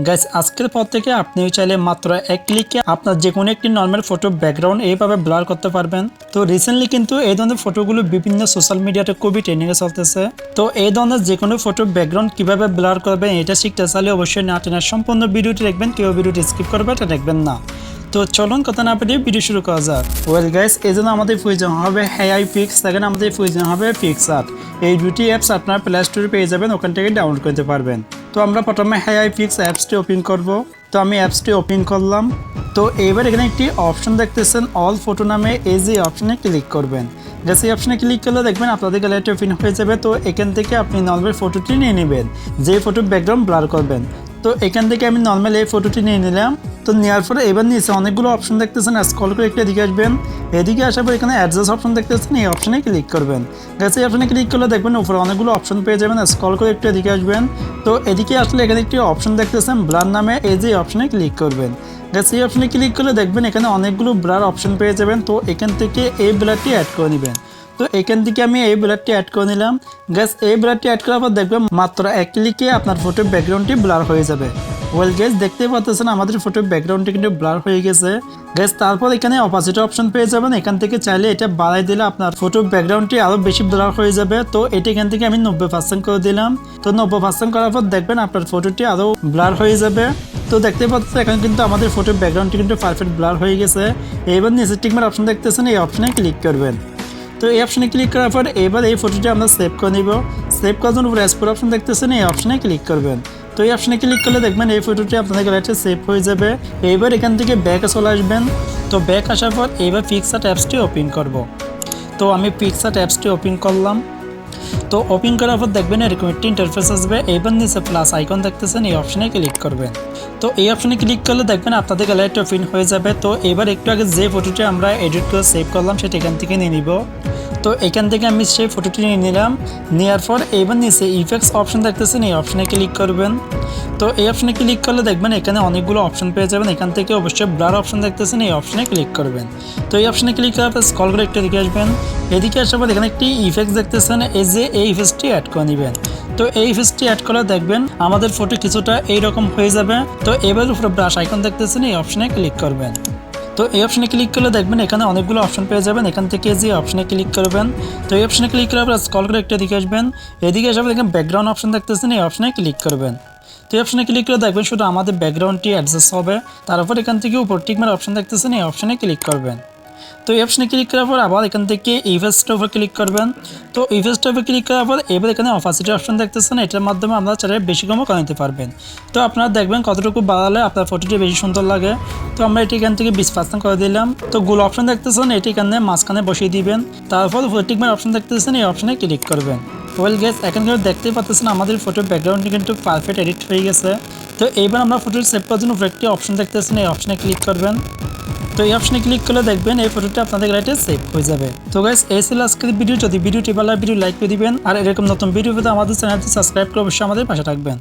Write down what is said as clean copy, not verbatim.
Guys আজকের পর থেকে আপনি চাইলে মাত্র এক ক্লিকে আপনার যে কোনো একটি নর্মাল ফটো ব্যাকগ্রাউন্ড এইভাবে ব্লার করতে পারবেন। তো রিসেন্টলি কিন্তু এই ধরনের ফটোগুলো বিভিন্ন সোশ্যাল মিডিয়াতে খুবই ট্রেন্ডিংয়ে চলতেছে। তো এই ধরনের যে কোনো ফটো ব্যাকগ্রাউন্ড কিভাবে ব্লার করবেন এটা শিখতে চাইলে অবশ্যই না টেনে সম্পূর্ণ ভিডিওটি দেখবেন, কেউ ভিডিওটি স্কিপ করবে এটা দেখবেন না। তো চলুন কথা না পেরিয়ে ভিডিও শুরু করা যাক। ওয়েল গাইস, এই জন্য আমাদের প্রয়োজন হবে Hypic, সেকেন্ড আমাদের প্রয়োজন হবে Picsart। এই দুটি অ্যাপস আপনার প্লে স্টোরে পেয়ে যাবেন, ওখান থেকে ডাউনলোড করতে পারবেন। তো আমরা প্রথমে Hypic অ্যাপসটি ওপেন করব। তো আমি অ্যাপসটি ওপেন করলাম। তো এবার এখানে একটি অপশন দেখতেছেন অল ফটো নামে, এই যে অপশনে ক্লিক করবেন। জাস্ট এই অপশনে ক্লিক করলে দেখবেন আপনাদের গ্যালারিটি ওপেন হয়ে যাবে। তো এখান থেকে আপনি নর্মাল ফটোটি নিয়ে নেবেন, যে ফটো ব্যাকগ্রাউন্ড ব্লার করবেন। তো এখান থেকে আমি নর্মাল এই ফটোটি নিয়ে নিলাম। তো নেওয়ার পরে এবার নিচে অনেকগুলো অপশন দেখতেছেন, স্ক্রল করে একটু এদিকে আসবেন। এদিকে আসার পর এখানে অ্যাডজাস্ট অপশন দেখতেছেন, এই অপশনে ক্লিক করবেন। গাইস এই অপশনে ক্লিক করলে দেখবেন উপরে অনেকগুলো অপশন পেয়ে যাবেন, স্ক্রল করে একটু এদিকে আসবেন। তো এদিকে আসলে এখানে একটি অপশন দেখতেছেন ব্লার নামে, এই যে অপশনে ক্লিক করবেন। গাইস এই অপশনে ক্লিক করলে দেখবেন এখানে অনেকগুলো ব্লার অপশন পেয়ে যাবেন। তো এখান থেকে এই ব্লারটি অ্যাড করে নেবেন। তো এখান থেকে আমি এই ব্লারটি অ্যাড করে নিলাম। গাইস এই ব্লারটি অ্যাড করার পর দেখবেন মাত্র এক ক্লিকে আপনার ফটোর ব্যাকগ্রাউন্ডটি ব্লার হয়ে যাবে। ওয়েল গাইস, দেখতে পাচ্ছেন আমাদের ফটোর ব্যাকগ্রাউন্ডটি কিন্তু ব্লার হয়ে গেছে। গাইস তারপর এখানে অপাসিটি অপশন পেয়ে যাবেন, এখান থেকে চাইলে এটা বাড়াই দিলে আপনার ফটোর ব্যাকগ্রাউন্ডটি আরও বেশি ব্লার হয়ে যাবে। তো এটা এখান থেকে আমি 90% করে দিলাম। তো 90% করার পর দেখবেন আপনার ফটোটি আরও ব্লার হয়ে যাবে। তো দেখতে পাচ্ছেন এখন কিন্তু আমাদের ফটোর ব্যাকগ্রাউন্ডটি কিন্তু পারফেক্ট ব্লার হয়ে গেছে। এবার নিচে টিকমার অপশন দেখতেছেন, এই অপশনে ক্লিক করবেন। তো এই অপশনে ক্লিক করার পর এবার এই ফটোটি আমরা সেভ করে নিব। সেভ করার জন্য উপরে এক্সপোর্ট অপশন দেখতেছেন, এই অপশনে ক্লিক করবেন। তো এই অপশনে ক্লিক করলে দেখবেন এই ফটোটি আপনাদের গ্যালারিতে সেভ হয়ে যাবে। এবার এখান থেকে ব্যাকে চলে আসবেন। তো ব্যাক আসার পর এবার Picsart অ্যাপসটি ওপেন করব। তো আমি Picsart অ্যাপসটি ওপেন করলাম। তো ওপেন করার পর দেখবেন এরকম একটি ইন্টারফেস আসবে। এবার নিচে প্লাস আইকন দেখতেছেন, এই অপশনে ক্লিক করবেন। তো এই অপশনে ক্লিক করলে দেখবেন আপনাদের গ্যালারিটি ওপেন হয়ে যাবে। তো এবার একটু আগে যে ফটোটি আমরা এডিট করে সেভ করলাম সেটা এখান থেকে নিয়ে নিব। তো এখান থেকে আমি সেই ফটোটি নিয়ে নিলাম। নেওয়ার পর এবার নিচে ইফেক্টস অপশন দেখতেছেন, এই অপশনে ক্লিক করবেন। তো এই অপশনে ক্লিক করলে দেখবেন এখানে অনেকগুলো অপশন পেয়ে যাবেন, এখান থেকে অবশ্যই ব্লার অপশন দেখতেছেন, এই অপশনে ক্লিক করবেন। তো এই অপশনে ক্লিক করার পর স্ক্রল করে একটু এদিকে আসবেন। এদিকে আসার পর এখানে একটি ইফেক্ট দেখতেছেন, এই যে এই ইফেক্টটি অ্যাড করে নেবেন। তো এই ইফেক্টটি অ্যাড করলে দেখবেন আমাদের ফটো কিছুটা এইরকম হয়ে যাবে। তো এবার উপরে ব্রাশ আইকন দেখতেছেন, এই অপশনে ক্লিক করবেন। তো এই অপশনে ক্লিক করলে দেখবেন এখানে অনেকগুলো অপশন পেয়ে যাবেন, এখান থেকে যে অপশনে ক্লিক করবেন। তো এই অপশনে ক্লিক করার পর স্ক্রল করে একটু এদিকে আসবেন। এদিকে আসার পর দেখবেন ব্যাকগ্রাউন্ড অপশন দেখতেছেন, এই অপশনে ক্লিক করবেন। তো এই অপশনে ক্লিক করে দেখবেন শুধু আমাদের ব্যাকগ্রাউন্ডটি অ্যাডজাস্ট হবে। তারপর এখান থেকে উপর টিকমার অপশন দেখতেছেন, এই অপশনে ক্লিক করবেন। তো এই অপশনে ক্লিক করার পর আবার এখান থেকে ইফেক্টসের উপর ক্লিক করবেন। তো ইফেক্টসের উপর ক্লিক করার পর এবার এখানে অপাসিটি অপশন দেখতেছেন, এটার মাধ্যমে আপনারা চাইলে বেশি কমও করে নিতে পারবেন। তো আপনারা দেখবেন কতটুকু বাড়ালে আপনার ফটোটি বেশি সুন্দর লাগে। তো আমরা এটি এখান থেকে 20% করে দিলাম। তো গোল অপশন দেখতেছেন, এটি এখানে মাঝখানে বসিয়ে দিবেন। তারপর টিকমার অপশন দেখতেছেন, এই অপশনে ক্লিক করবেন। ওয়েল গাইস, এখন কিন্তু দেখতেই পাচ্ছেন আমাদের ফটোর ব্যাকগ্রাউন্ডটি কিন্তু পারফেক্ট এডিট হয়ে গেছে। তো এইবার আমরা ফটো সেভ করার জন্য একটি অপশন দেখতেছেন, এই অপশনে ক্লিক করবেন। তো এই অপশনে ক্লিক করলে দেখবেন এই ফটোটা আপনাদের গ্যালারিতে সেভ হয়ে যাবে। তো গাইস এই ছিল আজকের ভিডিও। যদি ভিডিওটি ভালো লাগে ভিডিও লাইক করে দিবেন, আর এরকম নতুন ভিডিও পেতে আমাদের চ্যানেলটি সাবস্ক্রাইব করে অবশ্যই আমাদের পাশে থাকবেন।